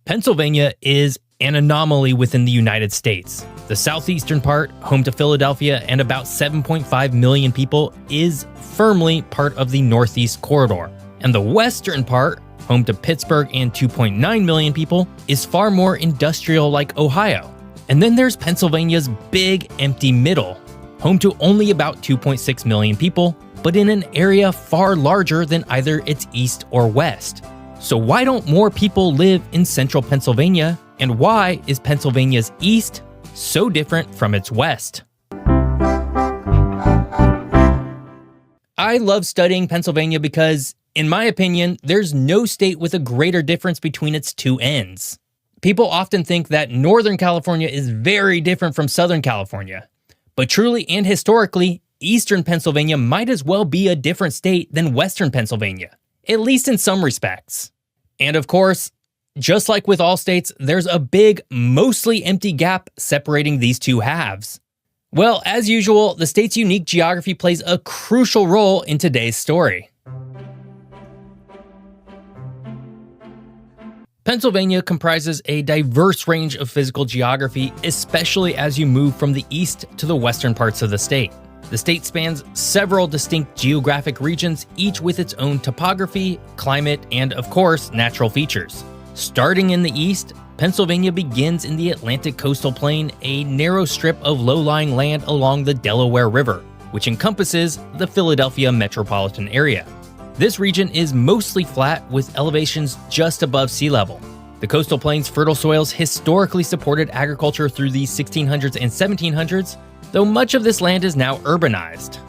Pennsylvania is an anomaly within the United States. The southeastern part, home to Philadelphia and about 7.5 million people, is firmly part of the Northeast Corridor. And the western part, home to Pittsburgh and 2.9 million people, is far more industrial like Ohio. And then there's Pennsylvania's big empty middle, home to only about 2.6 million people, but in an area far larger than either its east or west. So why don't more people live in central Pennsylvania, and why is Pennsylvania's east so different from its west? I love studying Pennsylvania because, in my opinion, there's no state with a greater difference between its two ends. People often think that Northern California is very different from Southern California, but truly and historically, Eastern Pennsylvania might as well be a different state than Western Pennsylvania, at least in some respects. And of course, just like with all states, there's a big, mostly empty gap separating these two halves. Well, as usual, the state's unique geography plays a crucial role in today's story. Pennsylvania comprises a diverse range of physical geography, especially as you move from the east to the western parts of the state. The state spans several distinct geographic regions, each with its own topography, climate, and of course, natural features. Starting in the east, Pennsylvania begins in the Atlantic coastal plain, a narrow strip of low-lying land along the Delaware River, which encompasses the Philadelphia metropolitan area. This region is mostly flat with elevations just above sea level. The coastal plain's fertile soils historically supported agriculture through the 1600s and 1700s, though much of this land is now urbanized.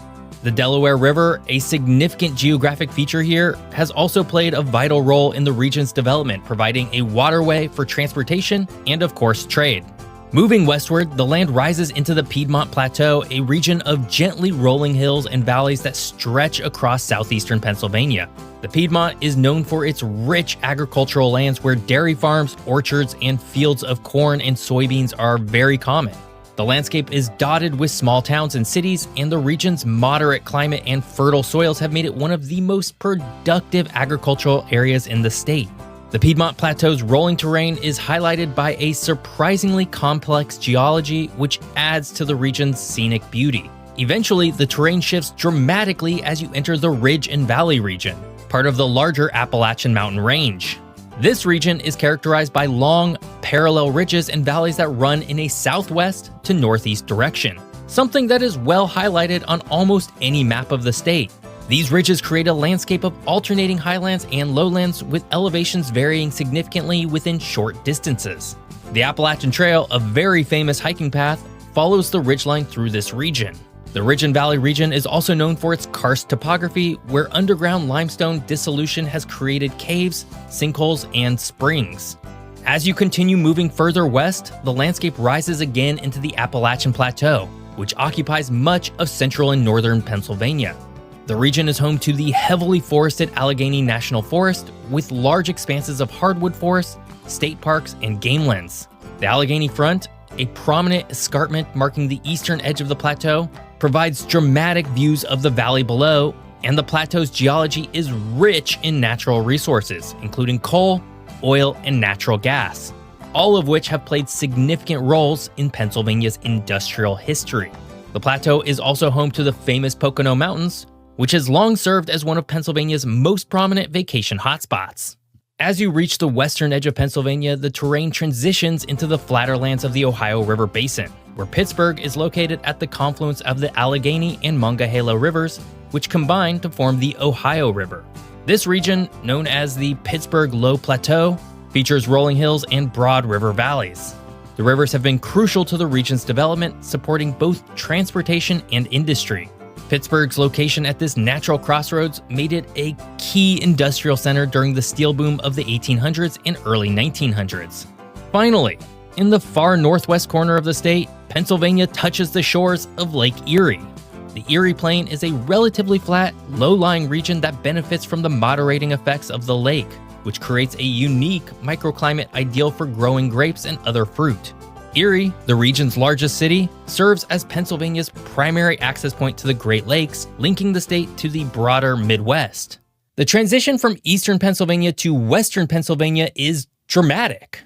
The Delaware River, a significant geographic feature here, has also played a vital role in the region's development, providing a waterway for transportation and, of course, trade. Moving westward, the land rises into the Piedmont Plateau, a region of gently rolling hills and valleys that stretch across southeastern Pennsylvania. The Piedmont is known for its rich agricultural lands where dairy farms, orchards, and fields of corn and soybeans are very common. The landscape is dotted with small towns and cities, and the region's moderate climate and fertile soils have made it one of the most productive agricultural areas in the state. The Piedmont Plateau's rolling terrain is highlighted by a surprisingly complex geology, which adds to the region's scenic beauty. Eventually, the terrain shifts dramatically as you enter the Ridge and Valley region, part of the larger Appalachian Mountain Range. This region is characterized by long, parallel ridges and valleys that run in a southwest to northeast direction, something that is well highlighted on almost any map of the state. These ridges create a landscape of alternating highlands and lowlands with elevations varying significantly within short distances. The Appalachian Trail, a very famous hiking path, follows the ridgeline through this region. The Ridge and Valley region is also known for its karst topography, where underground limestone dissolution has created caves, sinkholes, and springs. As you continue moving further west, the landscape rises again into the Appalachian Plateau, which occupies much of central and northern Pennsylvania. The region is home to the heavily forested Allegheny National Forest, with large expanses of hardwood forests, state parks, and gamelands. The Allegheny Front, a prominent escarpment marking the eastern edge of the plateau, provides dramatic views of the valley below, and the plateau's geology is rich in natural resources, including coal, oil, and natural gas, all of which have played significant roles in Pennsylvania's industrial history. The plateau is also home to the famous Pocono Mountains, which has long served as one of Pennsylvania's most prominent vacation hotspots. As you reach the western edge of Pennsylvania, the terrain transitions into the flatter lands of the Ohio River Basin, where Pittsburgh is located at the confluence of the Allegheny and Monongahela rivers, which combine to form the Ohio River. This region, known as the Pittsburgh Low Plateau, features rolling hills and broad river valleys. The rivers have been crucial to the region's development, supporting both transportation and industry. Pittsburgh's location at this natural crossroads made it a key industrial center during the steel boom of the 1800s and early 1900s. Finally, in the far northwest corner of the state, Pennsylvania touches the shores of Lake Erie. The Erie Plain is a relatively flat, low-lying region that benefits from the moderating effects of the lake, which creates a unique microclimate ideal for growing grapes and other fruit. Erie, the region's largest city, serves as Pennsylvania's primary access point to the Great Lakes, linking the state to the broader Midwest. The transition from eastern Pennsylvania to western Pennsylvania is dramatic.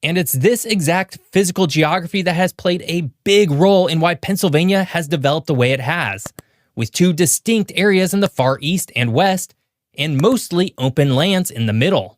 And it's this exact physical geography that has played a big role in why Pennsylvania has developed the way it has, with two distinct areas in the far east and west, and mostly open lands in the middle.